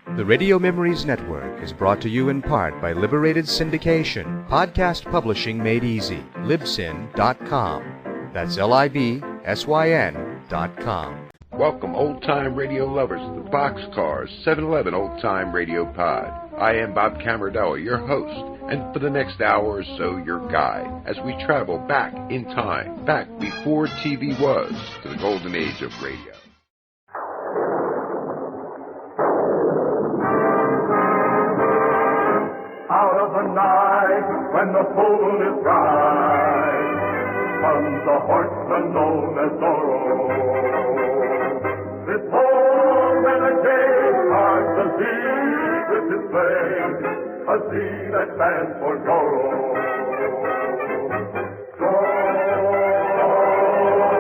The Radio Memories Network is brought to you in part by Liberated Syndication, podcast publishing made easy, libsyn.com. That's libsyn.com. Welcome, old-time radio lovers, to the Boxcars 7-Eleven Old-Time Radio Pod. I am Bob Camarillo, your host, and for the next hour or so, your guide, as we travel back in time, back before TV was, to the golden age of radio. Out of the night, when the moon is bright, comes a horseman known as Zorro. This whole renegade starts a Z with his flag, a Z that stands for Zorro. Zorro,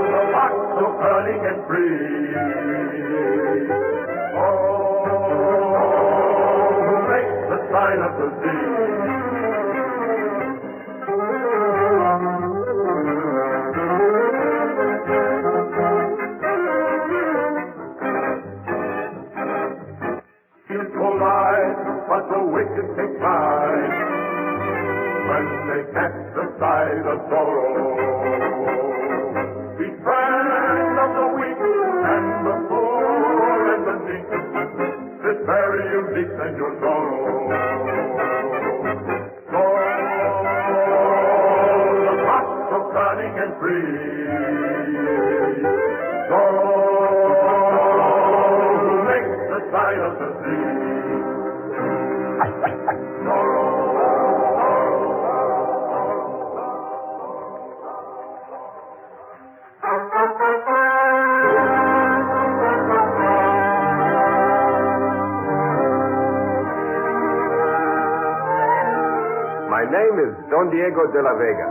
the fox so cunning and free. Who makes the sign of the Z. But the wicked take time when they catch the sight of Zorro. Be friend of the weak and the poor and the neat. This very unique and your Zorro. Zorro, the fox so cunning and free. Zorro, who makes the sign of the sea. My name is Don Diego de la Vega,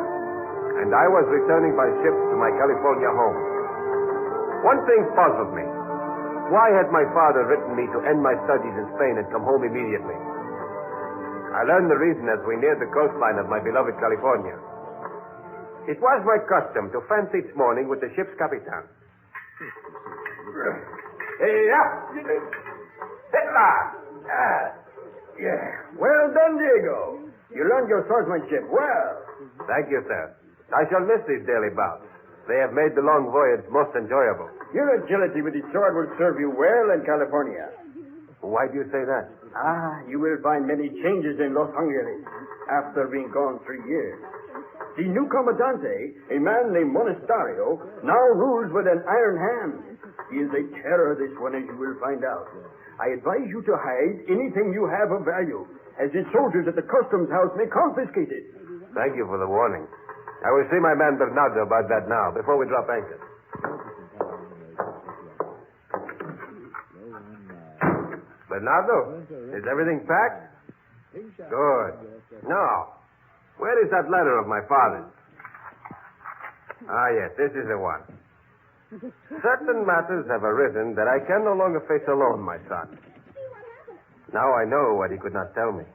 and I was returning by ship to my California home. One thing puzzled me. Why had my father written me to end my studies in Spain and come home immediately? I learned the reason as we neared the coastline of my beloved California. It was my custom to fence each morning with the ship's capitan. Hey, up! Yeah. Well done, Diego. You learned your swordsmanship well. Thank you, sir. I shall miss these daily bouts. They have made the long voyage most enjoyable. Your agility with the sword will serve you well in California. Why do you say that? You will find many changes in Los Angeles after being gone 3 years. The new commandante, a man named Monasterio, now rules with an iron hand. He is a terror, this one, as you will find out. I advise you to hide anything you have of value, as the soldiers at the customs house may confiscate it. Thank you for the warning. I will see my man Bernardo about that now, before we drop anchor. Bernardo, is everything packed? Good. Now, where is that letter of my father's? Yes, this is the one. Certain matters have arisen that I can no longer face alone, my son. Now I know what he could not tell me.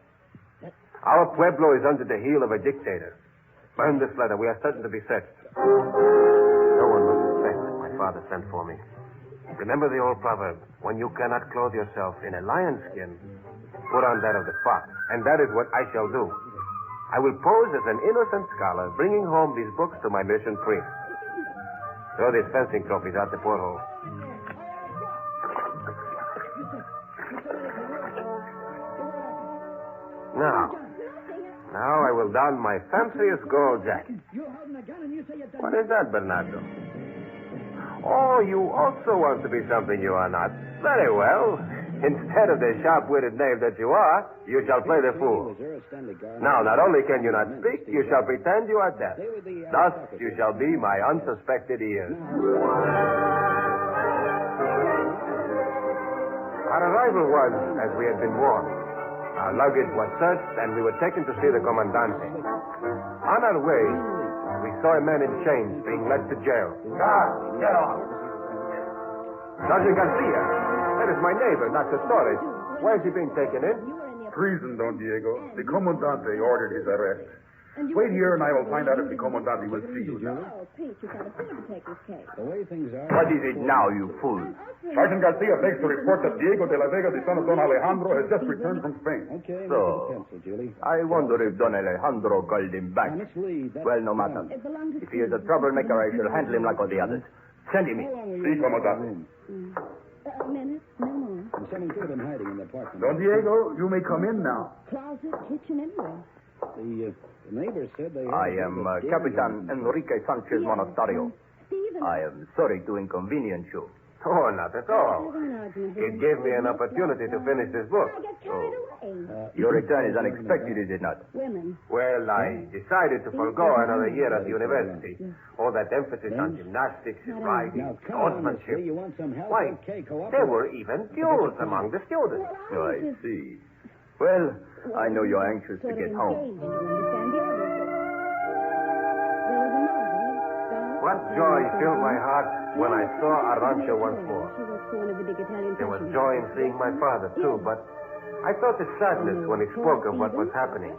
Our pueblo is under the heel of a dictator. Burn this letter. We are certain to be searched. No one will suspect that my father sent for me. Remember the old proverb, when you cannot clothe yourself in a lion's skin, put on that of the fox. And that is what I shall do. I will pose as an innocent scholar, bringing home these books to my mission priest. Throw these fencing trophies out the porthole. Now I will don my fanciest gold jacket. What is that, Bernardo? Oh, you also want to be something you are not. Very well. Instead of the sharp-witted knave that you are, you shall play the fool. Now, not only can you not speak, you shall pretend you are deaf. Thus, you shall be my unsuspected ears. Our arrival was as we had been warned. Our luggage was searched, and we were taken to see the Comandante. On our way, we saw a man in chains being led to jail. Guard, get off. Sergeant Garcia, that is my neighbor, not the storage. Why is he being taken in? Treason, Don Diego. The Comandante ordered his arrest. Wait here and I will find out if the Comandante will see you. Oh, Pete, you can't afford to take this case. The way things are... What is it now, you fool? Sergeant Garcia begs to report that Diego de la Vega, the son of Don Alejandro, has just returned from Spain. Okay, So, make it a pencil, Julie. I wonder if Don Alejandro called him back. Honestly, that's... Well, no matter. If he is a troublemaker, I shall handle him like all the others. Send him in. See, Comandante. A minute, no more. And someone could have been hiding in the apartment. Don Diego, you may come in now. Closet, kitchen, anywhere. The neighbors said they... I am Capitan Enrique Sanchez Monasterio. Stephen. I am sorry to inconvenience you. Oh, not at all. It gave me an opportunity to finish this book. I got carried away. Your return is unexpected, is it not? Women. Well, I decided to forego another year at the university. All that emphasis on gymnastics and riding, Now, come on, swordsmanship. you want some help? Why, Okay, cooperate. there were even duels among the students. Oh, I see. Well, I know you're anxious to get home. What joy filled my heart when I saw Arancha once more. There was joy in seeing my father, too, but I felt a sadness when he spoke of what was happening.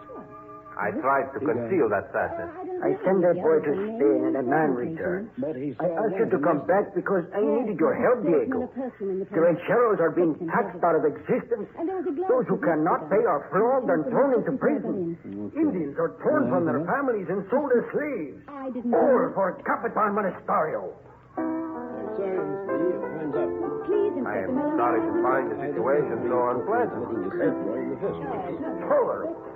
I tried to conceal that sadness. I sent that boy to Spain and a man returned. But he I asked you to come back because I needed your help, Diego. The rancheros are being taxed out of existence. Those who cannot pay are flogged and thrown into prison. Indians are torn from their families and sold as slaves. All for Capitan Monasterio. Sorry, Mr. Lee, time's up. I am sorry to find the situation so unpleasant.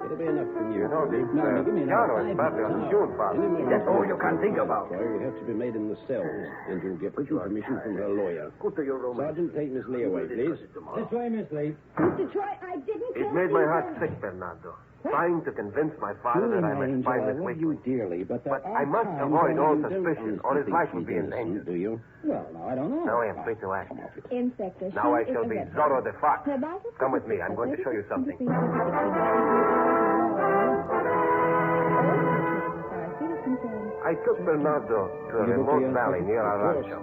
It'll be enough for you. You know, this Now, give me piano another is badly on the tune, Father. That's all you can think about. You have to be made in the cells, and you'll get written permission from her lawyer. Go to your room. Sergeant, take Miss Lee away, please. This way, Miss Lee. Mr. Troy, I didn't It made my heart sick, Bernardo. Trying to convince my father that I must find I this love weekly. you dearly, but there I must avoid all suspicion, or his life will be in danger. Do you? Well, no, I don't know. Now I am free to act. Inspector. Now I shall be Zorro the Fox. Come with me. I'm going to show you something. I took Bernardo to a remote valley near our rancho.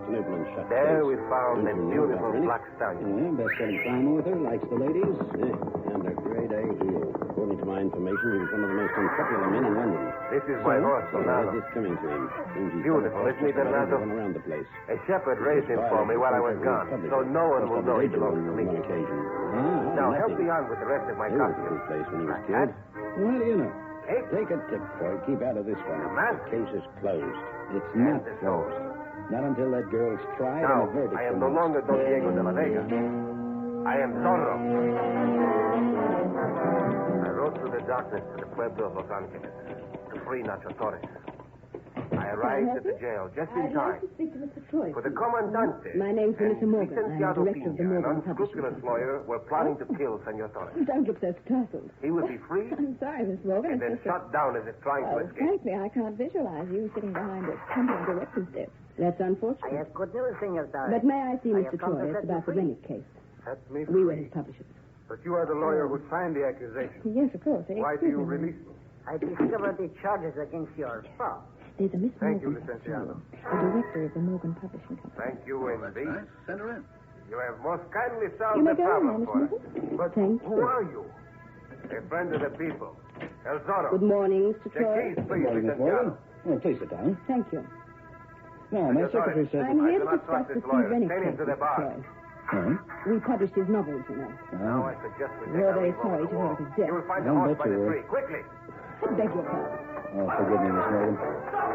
There we found a beautiful black stallion. Best-selling farmer with her, likes the ladies, and a grade A heel. According to my information, he was one of the most unpopular men in London. This is my horse, How's Bernardo. this coming to him? Beautiful, isn't he, Bernardo? Around the place. A shepherd raised him for me while I was gone, so no one will know he belongs to me. Now help me on with the rest of my costume. Place when he was Hat? killed. Well, you know. Hey, Take a tip, Troy. Keep out of this one. man. The case is closed. It's And not it's closed. Not until that girl's tried Now, and a verdict. I am no longer Don Diego de la Vega. I am Zorro. I rode through the darkness to the Pueblo of Los Angeles to free Nacho Torres. I arrived at the jail just in I'd like time. to speak to Mr. Troy. For the Comandante My name's and Melissa Morgan. I'm the Licenciado director of the Pina, an Morgan unscrupulous Publishing lawyer, were plotting to kill Senor Torres. Don't look so startled. He will be free I'm sorry, Miss Morgan. and then It's just shot down as if trying to well, escape. frankly, I can't visualize you sitting behind a company director's desk. That's unfortunate. I have good news, Senor Torres. But may I see I Mr. have come to Troy? set It's you about the free. Rennick case. Set me We were free. his publishers. But you are the lawyer who signed the accusation. Yes, of course. Why do you release me? I discovered the charges against your father. There's a Miss Thank you, Morgan, Licenciado. the director of the Morgan Publishing Company. Thank you, indeed. Send her in. You have most kindly solved You may the go now, problem Miss for us. Morgan. But Thank who you. are you? A friend of the people. El Zorro. Good morning, Mr. The Troy. keys, please, Licenciado. Oh, please sit down. Thank you. No, my secretary said I'm that... here do to not discuss trust the this Steve lawyer. Rennick Send him case, to the Mr. bar. Troy. Oh? We published his novels, you know. Now I suggest we take We're our very leave over sorry the to wall. hear of his death. You will find the I'll horse bet by you the will. tree. Quickly. I beg your pardon. Oh, forgive me, Miss Morgan.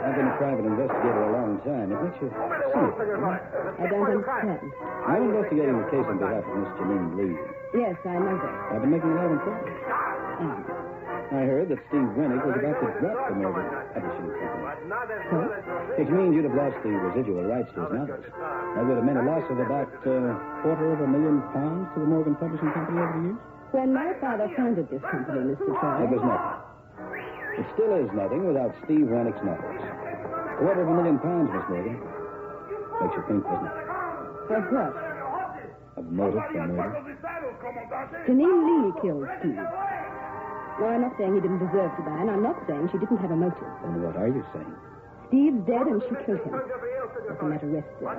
I've been a private investigator a long time. It makes you... Over the wall, Senor Torres. I don't understand. I'm investigating the case on behalf of Miss Janine Lee. Yes, I know that. I've been making a lot of progress. And I heard that Steve Rennick was about to drop the Morgan Publishing Company, But not as good as your which means you'd have lost the residual rights to his novels. That would have meant a loss of about £250,000 to the Morgan Publishing Company over the years. when my father founded this company, Mr. Troy... It was nothing. It still is nothing without Steve Rennick's novels. £250,000, Miss Morgan. Makes you think, doesn't it? Of what? Of motive for murder. Janine Lee killed Steve. No, I'm not saying he didn't deserve to die, and I'm not saying she didn't have a motive. Then what are you saying? Steve's dead, and she killed him. Let the matter rest there.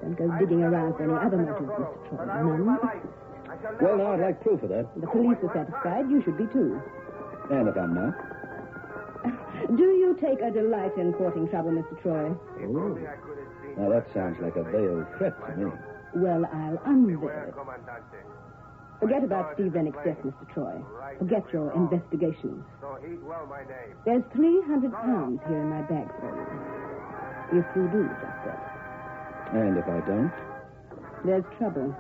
Don't go digging around for any other motives, Mr. Troy. None. Well, now, I'd like proof of that. The police are satisfied. You should be, too. And if I'm not? Do you take a delight in courting trouble, Mr. Troy? Ooh. Now, that sounds like a veiled threat to me. Well, I'll unveil it. Forget about Steve Rennick's death, Mr. Troy. Forget your investigations. So heed well my name. There's 300 pounds here in my bag for you. If you do just that. And if I don't? There's trouble.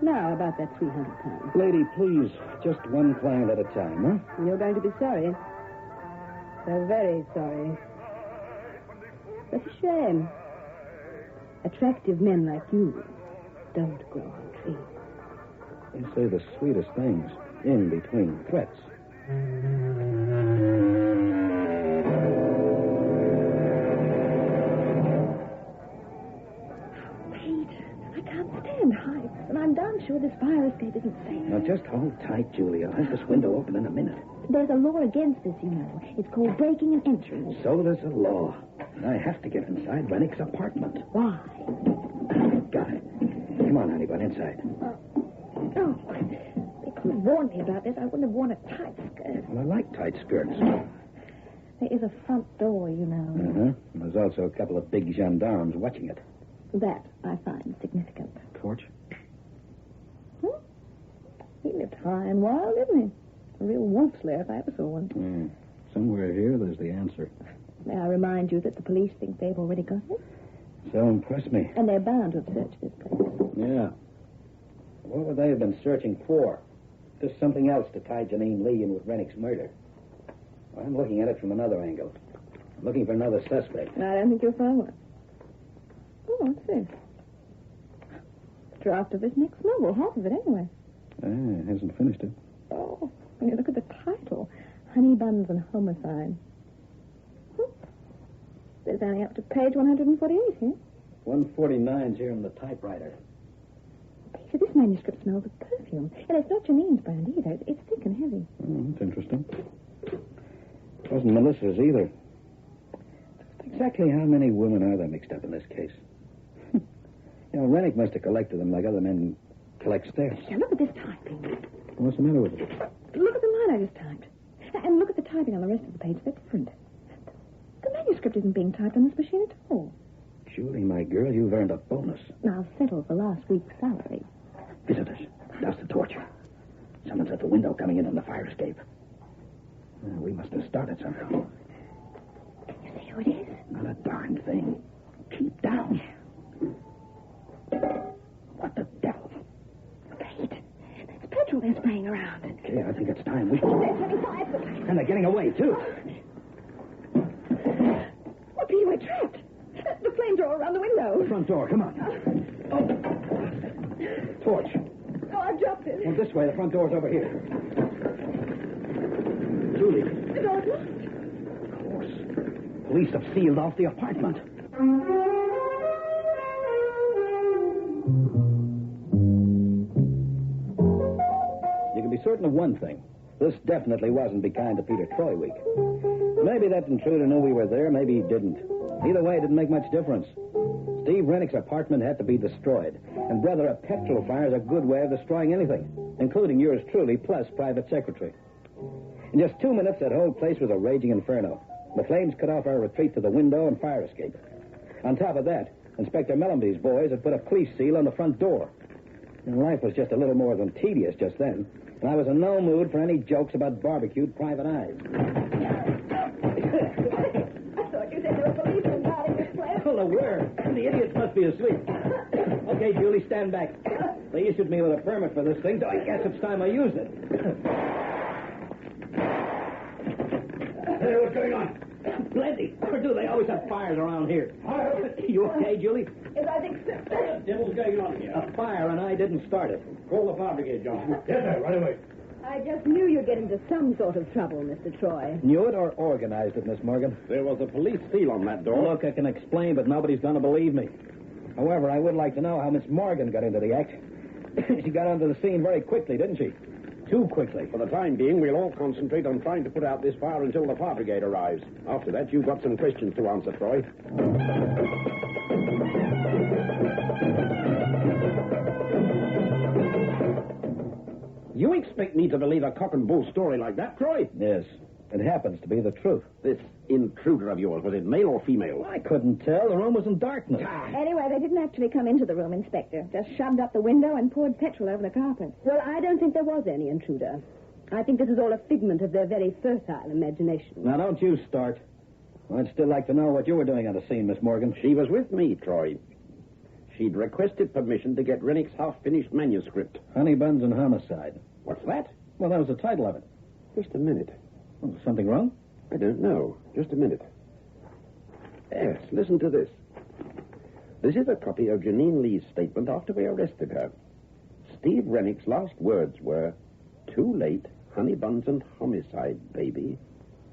Now, about that 300 pounds. Lady, please, just one client at a time, huh? You're going to be sorry. So very sorry. It's a shame. Attractive men like you don't grow on trees. They say the sweetest things in between threats. I can't stand heights, and I'm darn sure this fire escape isn't safe. Now, just hold tight, Julie. I'll have this window open in a minute. There's a law against this, you know. It's called breaking and entering. So there's a law. I have to get inside Rennick's apartment. Why? Got it. Come on, honey, bun, inside. Oh, they could have warned me about this. I wouldn't have worn a tight skirt. Well, I like tight skirts. There is a front door, you know. Uh-huh. There's also a couple of big gendarmes watching it. That I find significant. Torch? He lived high and wild, didn't he? A real wolf slayer if I ever saw one. Somewhere here, there's the answer. May I remind you that the police think they've already got it? So impress me. And they're bound to have searched this place. Yeah. What would they have been searching for? Just something else to tie Janine Lee in with Rennick's murder. Well, I'm looking at it from another angle. I'm looking for another suspect. I don't think you'll find one. Oh, what's this? The draft of this next novel, half of it anyway. Hasn't finished it. Oh, when you look at the title, Honey Buns and Homicide. There's only up to page 148 here. 149's here in the typewriter. Peter, this manuscript smells of perfume. And it's not Janine's brand either. It's thick and heavy. That's interesting. It wasn't Melissa's either. Exactly how many women are there mixed up in this case? Rennick must have collected them like other men collect stamps. Yeah, look at this typing. What's the matter with it? Look at the line I just typed. And look at the typing on the rest of the page. They're different. The manuscript isn't being typed on this machine at all. Julie, my girl, you've earned a bonus. I'll settle for last week's salary. Visitors. Douse the torch. Someone's at the window coming in on the fire escape. We must have started somehow. Can you see who it is? Not a darn thing. Keep down. What the devil? Wait. It's petrol they're spraying around. Okay, I think it's time. They're turning fire. And they're getting away, too. Oh, Peter, we're trapped. The flames are all around the window. The front door, come on. Oh. Torch. Oh, I've dropped it. Well, this way, the front door's over here. Julie. The door's locked. Of course. Police have sealed off the apartment. You can be certain of one thing. This definitely wasn't Be Kind to Peter Troy week. Maybe that intruder knew we were there, maybe he didn't. Either way, it didn't make much difference. Steve Rennick's apartment had to be destroyed. And, brother, a petrol fire is a good way of destroying anything, including yours truly, plus private secretary. In just 2 minutes, that whole place was a raging inferno. The flames cut off our retreat to the window and fire escape. On top of that, Inspector Mellenby's boys had put a police seal on the front door. And life was just a little more than tedious just then. And I was in no mood for any jokes about barbecued private eyes. I thought you said there were policemen guarding this place. Well, there were. The idiots must be asleep. Okay, Julie, stand back. They issued me with a permit for this thing, so I guess it's time I used it. Hey, what's going on? Plenty. Or do they always have fires around here? You okay, Julie? Yes, I think so. What the devil's going on here? A fire, and I didn't start it. Call the fire brigade, Johnson. Yes, sir, right away. I just knew you'd get into some sort of trouble, Mr. Troy. Knew it or organized it, Miss Morgan? There was a police seal on that door. Look, I can explain, but nobody's going to believe me. However, I would like to know how Miss Morgan got into the act. She got onto the scene very quickly, didn't she? Too quickly. For the time being, we'll all concentrate on trying to put out this fire until the fire brigade arrives. After that, you've got some questions to answer, Troy. You expect me to believe a cock and bull story like that, Troy? Yes. It happens to be the truth. This intruder of yours, was it male or female? I couldn't tell. The room was in darkness. Anyway, they didn't actually come into the room, Inspector. Just shoved up the window and poured petrol over the carpet. Well, I don't think there was any intruder. I think this is all a figment of their very fertile imagination. Now, don't you start. I'd still like to know what you were doing on the scene, Miss Morgan. She was with me, Troy. She'd requested permission to get Rennick's half-finished manuscript. Honey Buns and Homicide. What's that? Well, that was the title of it. Just a minute. Oh, something wrong? I don't know. Just a minute. Yes, listen to this. This is a copy of Janine Lee's statement after we arrested her. Steve Rennick's last words were, "Too late, honey buns and homicide, baby.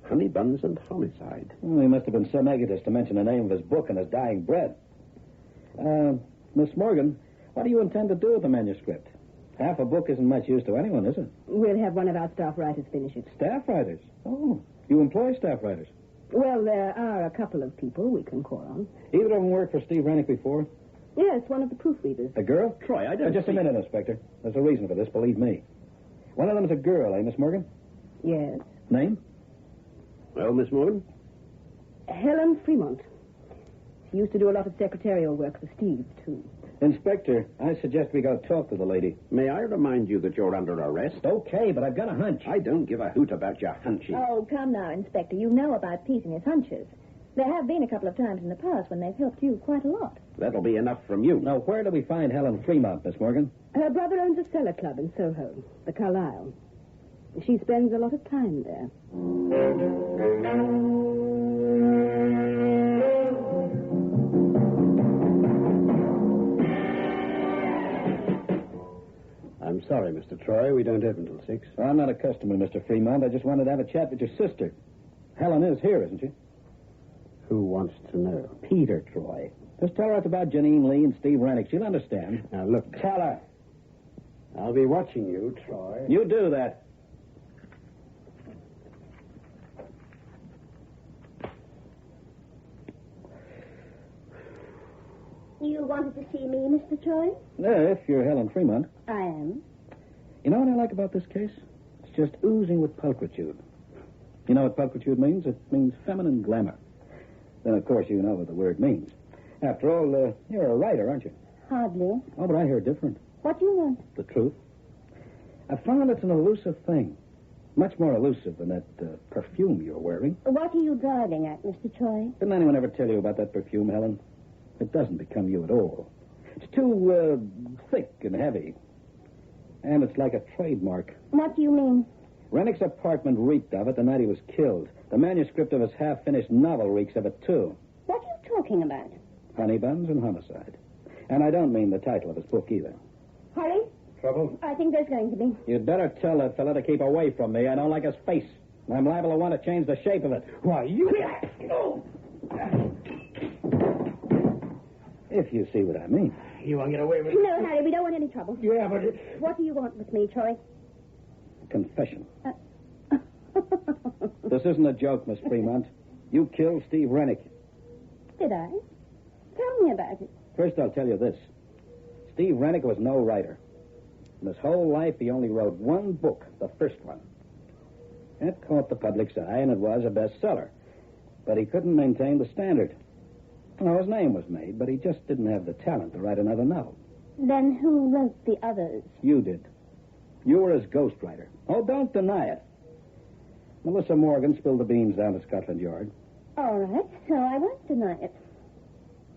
Honey buns and homicide." Well, he must have been some egotist to mention the name of his book and his dying breath. Miss Morgan, what do you intend to do with the manuscript? Half a book isn't much use to anyone, is it? We'll have one of our staff writers finish it. Staff writers? Oh, you employ staff writers? Well, there are a couple of people we can call on. Either of them worked for Steve Rennick before? Yes, one of the proofreaders. A girl? Troy, I don't Just a minute, Inspector. There's a reason for this, believe me. One of them's a girl, Miss Morgan? Yes. Name? Well, Miss Morgan? Helen Fremont. She used to do a lot of secretarial work for Steve, too. Inspector, I suggest we go talk to the lady. May I remind you that you're under arrest? Okay, but I've got a hunch. I don't give a hoot about your hunches. Oh, come now, Inspector. You know about Pete and his hunches. There have been a couple of times in the past when they've helped you quite a lot. That'll be enough from you. Now, where do we find Helen Fremont, Miss Morgan? Her brother owns a cellar club in Soho, the Carlisle. She spends a lot of time there. I'm sorry, Mr. Troy. We don't open till 6. I'm not a customer, Mr. Fremont. I just wanted to have a chat with your sister. Helen is here, isn't she? Who wants to know? Peter, Troy. Just tell her it's about Janine Lee and Steve Rennick. She'll understand. Now, look. Tell her. I'll be watching you, Troy. You do that. You wanted to see me, Mr. Troy? If you're Helen Fremont. I am. You know what I like about this case? It's just oozing with pulchritude. You know what pulchritude means? It means feminine glamour. Then, of course, you know what the word means. After all, you're a writer, aren't you? Hardly. Oh, but I hear different. What do you want? The truth. I found it's an elusive thing. Much more elusive than that perfume you're wearing. What are you driving at, Mr. Troy? Didn't anyone ever tell you about that perfume, Helen? It doesn't become you at all. It's too, thick and heavy. And it's like a trademark. What do you mean? Rennick's apartment reeked of it the night he was killed. The manuscript of his half-finished novel reeks of it, too. What are you talking about? Honey Buns and Homicide. And I don't mean the title of his book, either. Harry? Trouble? I think there's going to be. You'd better tell that fella to keep away from me. I don't like his face. I'm liable to want to change the shape of it. Why, you... If you see what I mean. You want to get away with it? No, Harry, we don't want any trouble. Yeah, but... What do you want with me, Troy? Confession. This isn't a joke, Miss Fremont. You killed Steve Rennick. Did I? Tell me about it. First, I'll tell you this. Steve Rennick was no writer. In his whole life, he only wrote one book, the first one. It caught the public's eye, and it was a bestseller. But he couldn't maintain the standard. Well, his name was made, but he just didn't have the talent to write another novel. Then who wrote the others? You did. You were his ghostwriter. Oh, don't deny it. Melissa Morgan spilled the beans down at Scotland Yard. All right, so I won't deny it.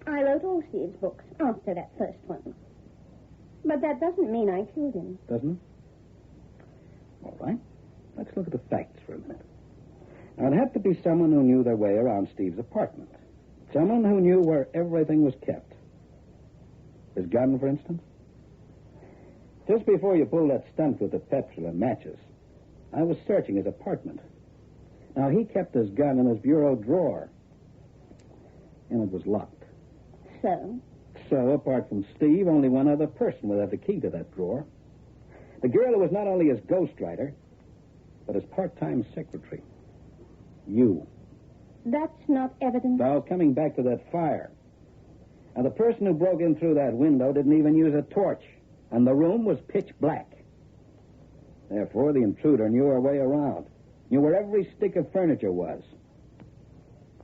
I wrote all Steve's books after that first one. But that doesn't mean I killed him. Doesn't it? All right. Let's look at the facts for a minute. Now, it had to be someone who knew their way around Steve's apartment. Someone who knew where everything was kept. His gun, for instance. Just before you pulled that stunt with the petrol and matches, I was searching his apartment. Now, he kept his gun in his bureau drawer. And it was locked. So? So, apart from Steve, only one other person would have the key to that drawer. The girl who was not only his ghostwriter, but his part-time secretary. You. That's not evidence. Now, coming back to that fire. Now, the person who broke in through that window didn't even use a torch, and the room was pitch black. Therefore, the intruder knew her way around. Knew where every stick of furniture was.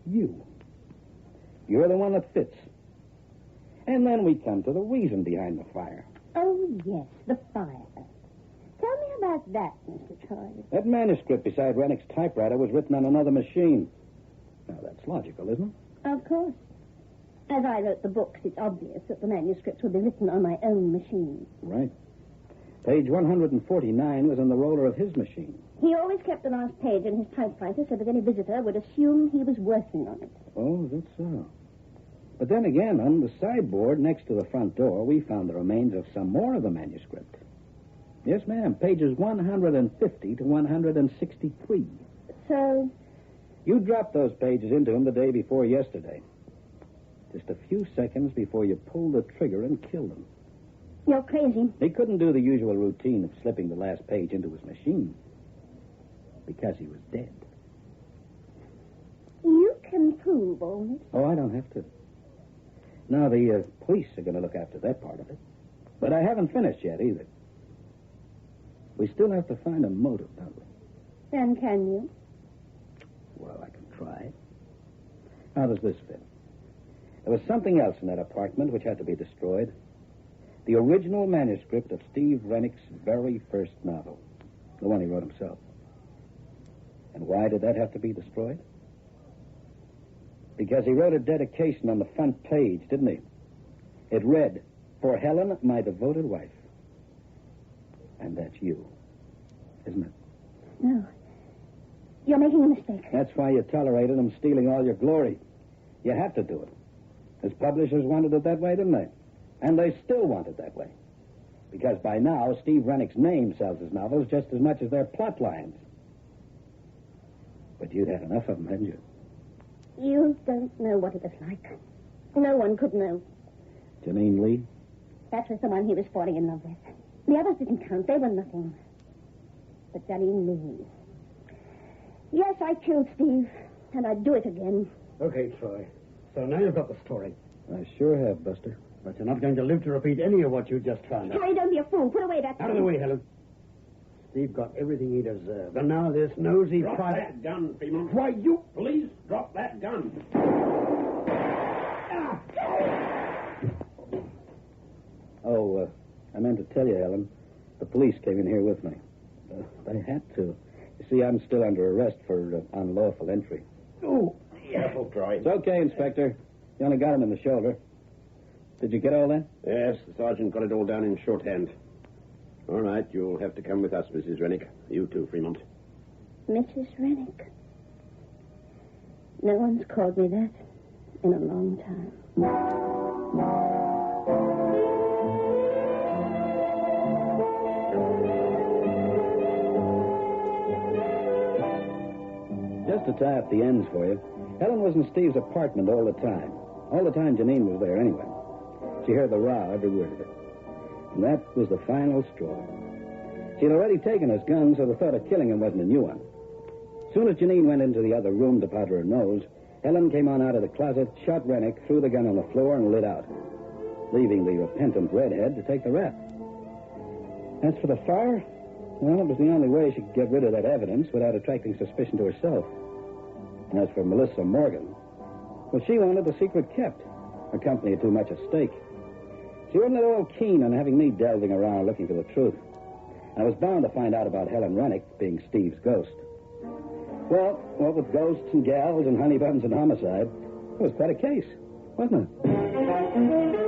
You're the one that fits. And then we come to the reason behind the fire. Oh, yes, the fire. Tell me about that, Mr. Troy. That manuscript beside Rennick's typewriter was written on another machine. Now, that's logical, isn't it? Of course. As I wrote the books, it's obvious that the manuscripts would be written on my own machine. Right. Page 149 was on the roller of his machine. He always kept the last page in his typewriter so that any visitor would assume he was working on it. Oh, that's so. But then again, on the sideboard next to the front door, we found the remains of some more of the manuscript. Yes, ma'am. Pages 150 to 163. So? You dropped those pages into him the day before yesterday. Just a few seconds before you pulled the trigger and killed him. You're crazy. He couldn't do the usual routine of slipping the last page into his machine. Because he was dead. You can prove all this. Oh, I don't have to. Now, the police are going to look after that part of it. But I haven't finished yet, either. We still have to find a motive, don't we? And can you? Well, I can try. How does this fit? There was something else in that apartment which had to be destroyed. The original manuscript of Steve Rennick's very first novel. The one he wrote himself. And why did that have to be destroyed? Because he wrote a dedication on the front page, didn't he? It read, "For Helen, my devoted wife." And that's you, isn't it? No. You're making a mistake. That's why you tolerated him stealing all your glory. You had to do it. His publishers wanted it that way, didn't they? And they still want it that way. Because by now, Steve Rennick's name sells his novels just as much as their plot lines. But you'd had enough of them, hadn't you? You don't know what it was like. No one could know. Janine Lee? That was the one he was falling in love with. The others didn't count. They were nothing. But Janine Lee. Yes, I killed Steve, and I'd do it again. Okay, Troy. So now you've got the story. I sure have, Buster. But you're not going to live to repeat any of what you just found out. Troy, don't be a fool. Put away that Out of the way, Helen. Steve got everything he deserved. And now this nosy Drop private... that gun, Fremont. Why, you... Police, drop that gun. Oh, I meant to tell you, Ellen. The police came in here with me. They had to. You see, I'm still under arrest for unlawful entry. Oh, Careful, Troy. It's okay, Inspector. You only got him in the shoulder. Did you get all that? Yes, the sergeant got it all down in shorthand. All right, you'll have to come with us, Mrs. Rennick. You too, Fremont. Mrs. Rennick. No one's called me that in a long time. Just to tie up the ends for you, Helen was in Steve's apartment all the time. All the time Janine was there anyway. She heard the row, every word of it. And that was the final straw. She'd already taken his gun, so the thought of killing him wasn't a new one. As soon as Janine went into the other room to powder her nose, Helen came on out of the closet, shot Rennick, threw the gun on the floor, and lit out, leaving the repentant redhead to take the rap. As for the fire, well, it was the only way she could get rid of that evidence without attracting suspicion to herself. And as for Melissa Morgan, well, she wanted the secret kept. Her company had too much at stake. She wasn't at all keen on having me delving around looking for the truth. I was bound to find out about Helen Rennick being Steve's ghost. Well, what with ghosts and gals and honey buns and homicide, it was quite a case, wasn't it?